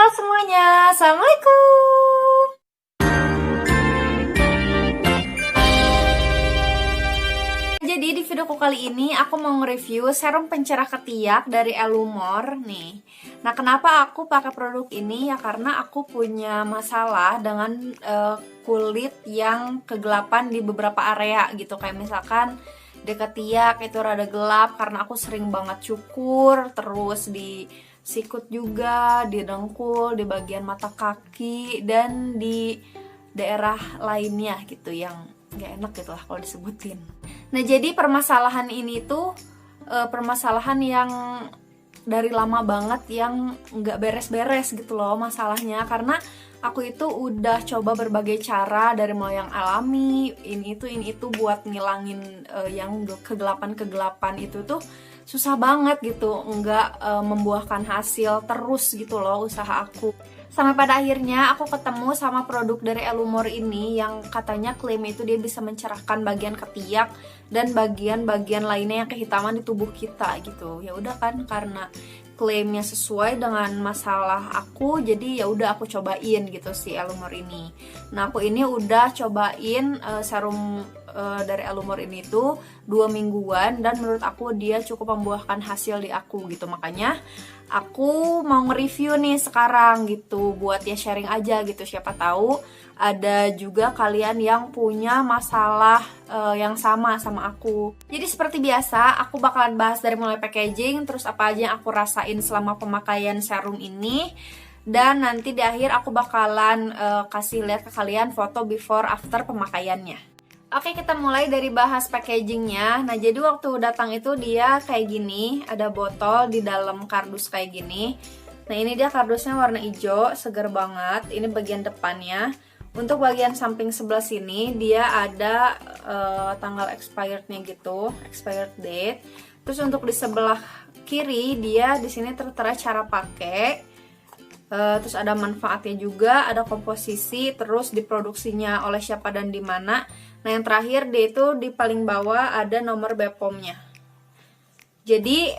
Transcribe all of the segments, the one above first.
Halo semuanya, Assalamualaikum. Jadi di videoku kali ini aku mau nge-review serum pencerah ketiak dari Elumor nih. Nah, kenapa aku pakai produk ini? Ya karena aku punya masalah dengan kulit yang kegelapan di beberapa area gitu. Kayak misalkan di ketiak itu rada gelap karena aku sering banget cukur, terus di sikut juga, di dengkul, di bagian mata kaki, dan di daerah lainnya gitu yang gak enak gitu lah kalau disebutin. Nah, jadi permasalahan ini tuh permasalahan yang dari lama banget yang nggak beres-beres gitu loh masalahnya, karena aku itu udah coba berbagai cara dari mulai yang alami, ini itu buat ngilangin yang kegelapan itu tuh susah banget gitu, nggak membuahkan hasil terus gitu loh usaha aku. Sampai pada akhirnya aku ketemu sama produk dari Elumor ini yang katanya klaim itu dia bisa mencerahkan bagian ketiak dan bagian-bagian lainnya yang kehitaman di tubuh kita gitu. Ya udah kan, karena klaimnya sesuai dengan masalah aku, jadi ya udah aku cobain gitu si Elumor ini. Nah, aku ini udah cobain serum dari Elumor ini tuh 2 mingguan dan menurut aku dia cukup membuahkan hasil di aku gitu. Makanya aku mau nge-review nih sekarang gitu, buat ya sharing aja gitu, siapa tahu ada juga kalian yang punya masalah yang sama aku. Jadi seperti biasa, aku bakalan bahas dari mulai packaging, terus apa aja yang aku rasain selama pemakaian serum ini, dan nanti di akhir aku bakalan kasih lihat ke kalian foto before after pemakaiannya. Oke, kita mulai dari bahas packagingnya. Nah, jadi waktu datang itu dia kayak gini, ada botol di dalam kardus kayak gini. Nah, ini dia kardusnya warna hijau, seger banget. Ini bagian depannya. Untuk bagian samping sebelah sini dia ada tanggal expirednya gitu, expired date. Terus untuk di sebelah kiri dia di sini tertera cara pakai. Terus ada manfaatnya juga, ada komposisi, terus diproduksinya oleh siapa dan di mana. Nah, yang terakhir dia itu di paling bawah ada nomor BPOM-nya. Jadi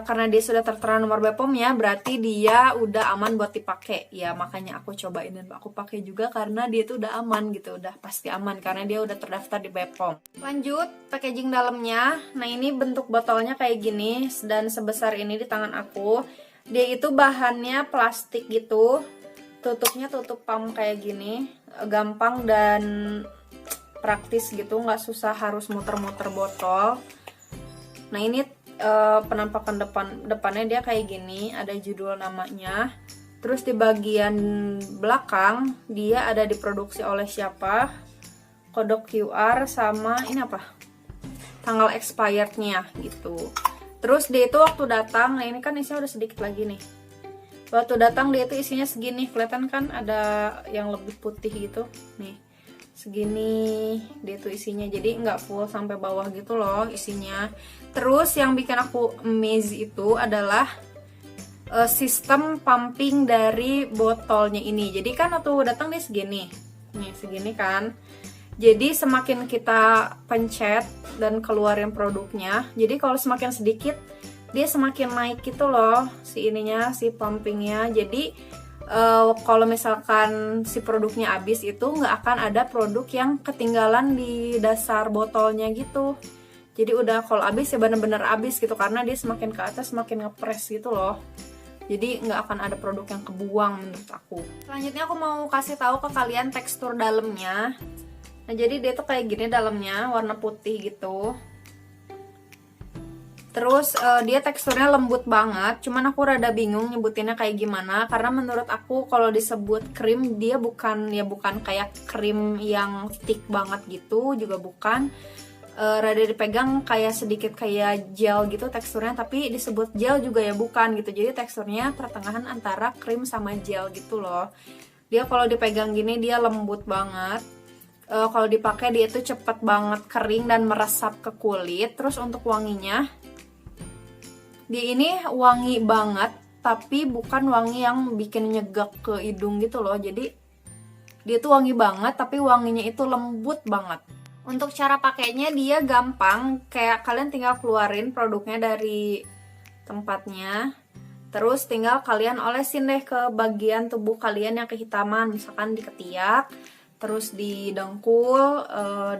karena dia sudah tertera nomor BPOM-nya, berarti dia udah aman buat dipakai. Ya, makanya aku cobain dan aku pakai juga karena dia itu udah aman gitu, udah pasti aman karena dia udah terdaftar di BPOM. Lanjut, packaging dalamnya. Nah, ini bentuk botolnya kayak gini dan sebesar ini di tangan aku. Dia itu bahannya plastik gitu, tutupnya tutup pump kayak gini, gampang dan praktis gitu, nggak susah harus muter-muter botol. Nah, ini penampakan depannya dia kayak gini, ada judul namanya. Terus di bagian belakang dia ada diproduksi oleh siapa, kode QR, sama ini apa, tanggal expirednya gitu. Terus dia itu waktu datang, nah ini kan isinya udah sedikit lagi nih. Waktu datang dia itu isinya segini, kelihatan kan ada yang lebih putih gitu. Nih, segini dia tuh isinya, jadi nggak full sampai bawah gitu loh isinya. Terus yang bikin aku amazed itu adalah sistem pumping dari botolnya ini. Jadi kan waktu datang dia segini, nih segini kan. Jadi semakin kita pencet dan keluarin produknya, jadi kalau semakin sedikit dia semakin naik gitu loh si ininya, si pumpingnya. Jadi kalau misalkan si produknya habis itu nggak akan ada produk yang ketinggalan di dasar botolnya gitu. Jadi udah kalau habis ya bener-bener habis gitu, karena dia semakin ke atas semakin ngepres gitu loh. Jadi nggak akan ada produk yang kebuang menurut aku. Selanjutnya aku mau kasih tahu ke kalian tekstur dalamnya. Nah, jadi dia tuh kayak gini dalamnya, warna putih gitu. Terus dia teksturnya lembut banget, cuman aku rada bingung nyebutinnya kayak gimana, karena menurut aku kalau disebut krim dia bukan kayak krim yang thick banget gitu, juga bukan. Rada dipegang kayak sedikit kayak gel gitu teksturnya, tapi disebut gel juga ya bukan gitu. Jadi teksturnya pertengahan antara krim sama gel gitu loh. Dia kalau dipegang gini dia lembut banget. Kalau dipakai dia itu cepet banget kering dan meresap ke kulit. Terus untuk wanginya, dia ini wangi banget, tapi bukan wangi yang bikin nyegak ke hidung gitu loh. Jadi dia tuh wangi banget, tapi wanginya itu lembut banget. Untuk cara pakainya dia gampang, kayak kalian tinggal keluarin produknya dari tempatnya. Terus tinggal kalian olesin deh ke bagian tubuh kalian yang kehitaman, misalkan di ketiak, terus di dengkul,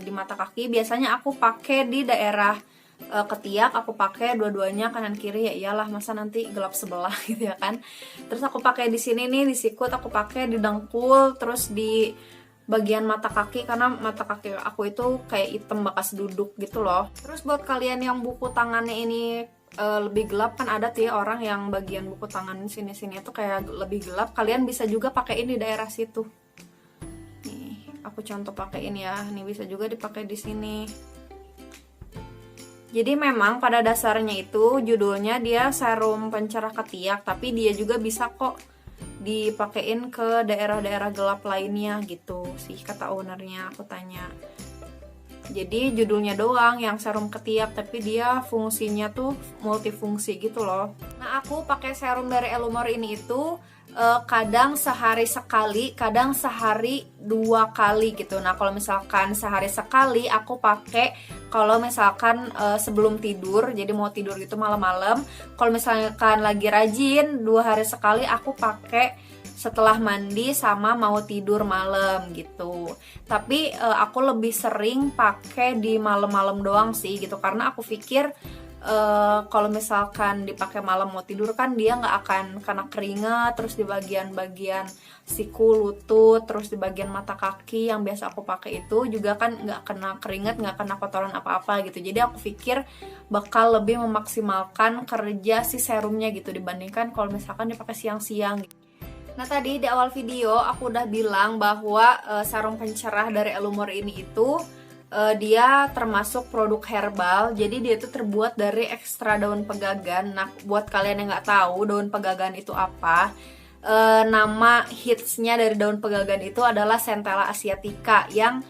di mata kaki. Biasanya aku pakai di daerah ketiak, aku pakai dua-duanya kanan kiri, ya iyalah masa nanti gelap sebelah gitu ya kan. Terus aku pakai di sini nih, di sikut aku pakai di dengkul, terus di bagian mata kaki karena mata kaki aku itu kayak hitam bekas duduk gitu loh. Terus buat kalian yang buku tangannya ini lebih gelap, kan ada tuh ya orang yang bagian buku tangan sini-sini itu kayak lebih gelap, kalian bisa juga pakai ini di daerah situ. Nih, aku contoh pakai ini ya. Nih bisa juga dipakai di sini. Jadi memang pada dasarnya itu judulnya dia serum pencerah ketiak, tapi dia juga bisa kok dipakein ke daerah-daerah gelap lainnya gitu sih kata ownernya, aku tanya. Jadi judulnya doang yang serum ketiak, tapi dia fungsinya tuh multifungsi gitu loh. Nah, aku pakai serum dari Elumor ini itu kadang sehari sekali, kadang sehari 2 kali gitu. Nah, kalau misalkan sehari sekali aku pakai kalau misalkan sebelum tidur, jadi mau tidur gitu malam-malam. Kalau misalkan lagi rajin 2 hari sekali aku pakai setelah mandi sama mau tidur malam gitu. Tapi aku lebih sering pakai di malam-malam doang sih gitu, karena aku pikir kalau misalkan dipakai malam mau tidur kan dia nggak akan kena keringat, terus di bagian-bagian siku, lutut, terus di bagian mata kaki yang biasa aku pakai itu juga kan nggak kena keringat, nggak kena kotoran apa-apa gitu. Jadi aku pikir bakal lebih memaksimalkan kerja si serumnya gitu dibandingkan kalau misalkan dipakai siang-siang gitu. Nah, tadi di awal video aku udah bilang bahwa serum pencerah dari Elumor ini itu dia termasuk produk herbal. Jadi dia itu terbuat dari ekstra daun pegagan. Nah, buat kalian yang nggak tahu daun pegagan itu apa, nama hitsnya dari daun pegagan itu adalah Centella asiatica, yang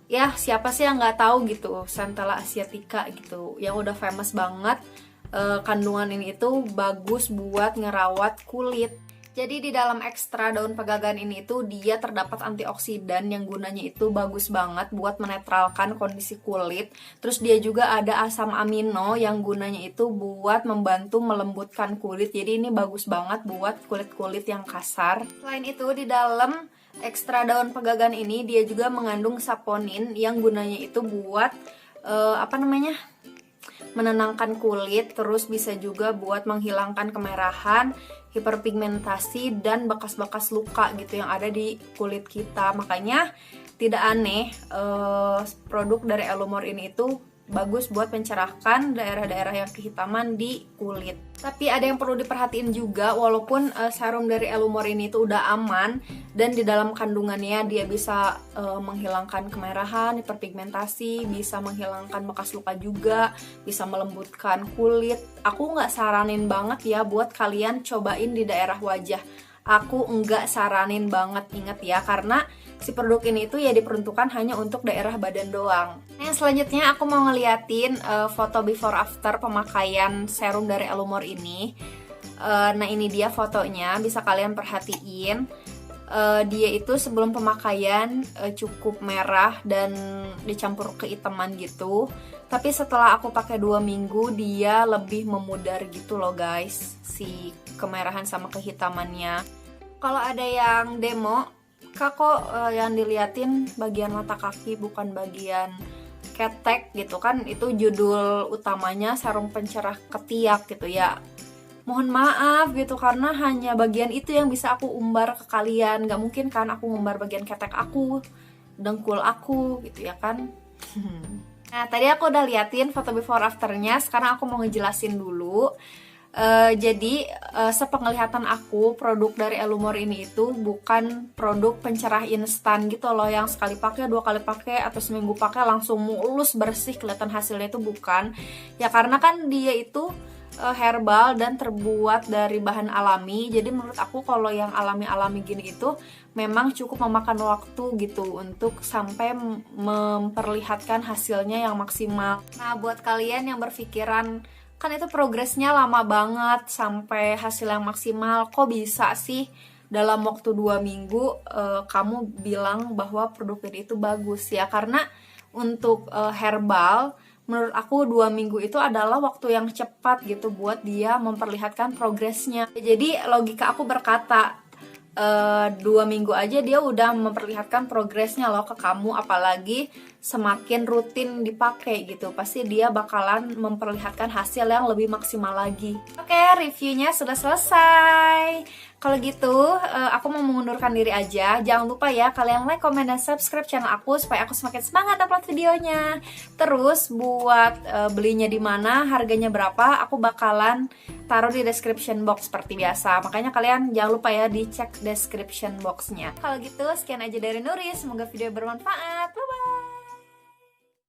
ya siapa sih yang nggak tahu gitu Centella asiatica gitu, yang udah famous banget. Kandungan ini itu bagus buat ngerawat kulit. Jadi di dalam ekstra daun pegagan ini itu dia terdapat antioksidan yang gunanya itu bagus banget buat menetralkan kondisi kulit. Terus dia juga ada asam amino yang gunanya itu buat membantu melembutkan kulit. Jadi ini bagus banget buat kulit-kulit yang kasar. Selain itu di dalam ekstra daun pegagan ini dia juga mengandung saponin yang gunanya itu buat menenangkan kulit, terus bisa juga buat menghilangkan kemerahan, hiperpigmentasi, dan bekas-bekas luka gitu yang ada di kulit kita. Makanya tidak aneh produk dari Elumor ini itu bagus buat mencerahkan daerah-daerah yang kehitaman di kulit. Tapi ada yang perlu diperhatiin juga, walaupun serum dari Elumor ini itu udah aman dan di dalam kandungannya dia bisa menghilangkan kemerahan, hiperpigmentasi, bisa menghilangkan bekas luka juga, bisa melembutkan kulit. Aku nggak saranin banget ya buat kalian cobain di daerah wajah. Aku nggak saranin banget, inget ya, karena si produk ini itu ya diperuntukkan hanya untuk daerah badan doang. Nah, selanjutnya aku mau ngeliatin foto before after pemakaian serum dari Elumor ini. Nah, ini dia fotonya, bisa kalian perhatiin. Dia itu sebelum pemakaian cukup merah dan dicampur kehitaman gitu. Tapi setelah aku pakai 2 minggu dia lebih memudar gitu loh guys, si kemerahan sama kehitamannya. Kalau ada yang demo, kak kok yang diliatin bagian mata kaki bukan bagian ketek gitu kan, itu judul utamanya serum pencerah ketiak gitu ya. Mohon maaf gitu, karena hanya bagian itu yang bisa aku umbar ke kalian. Gak mungkin kan aku ngumbar bagian ketek aku, dengkul aku gitu ya kan. Nah, tadi aku udah liatin foto before afternya, sekarang aku mau ngejelasin dulu. Jadi sepenglihatan aku produk dari Elumor ini itu bukan produk pencerah instan gitu loh, yang sekali pakai, 2 kali pakai, atau seminggu pakai langsung mulus bersih kelihatan hasilnya, itu bukan. Ya karena kan dia itu herbal dan terbuat dari bahan alami. Jadi menurut aku kalau yang alami-alami gini itu memang cukup memakan waktu gitu untuk sampai memperlihatkan hasilnya yang maksimal. Nah, buat kalian yang berpikiran kan itu progresnya lama banget sampai hasil yang maksimal, kok bisa sih dalam waktu 2 minggu kamu bilang bahwa produk ini itu bagus? Ya karena untuk herbal menurut aku 2 minggu itu adalah waktu yang cepat gitu buat dia memperlihatkan progresnya. Jadi logika aku berkata 2 minggu aja dia udah memperlihatkan progresnya loh ke kamu, apalagi semakin rutin dipakai gitu, pasti dia bakalan memperlihatkan hasil yang lebih maksimal lagi. Oke, reviewnya sudah selesai. Kalau gitu aku mau mengundurkan diri aja. Jangan lupa ya kalian like, comment, dan subscribe channel aku supaya aku semakin semangat upload videonya. Terus buat belinya di mana, harganya berapa, aku bakalan taruh di description box seperti biasa. Makanya kalian jangan lupa ya dicek description boxnya. Kalau gitu sekian aja dari Nuri, semoga video bermanfaat. Bye bye.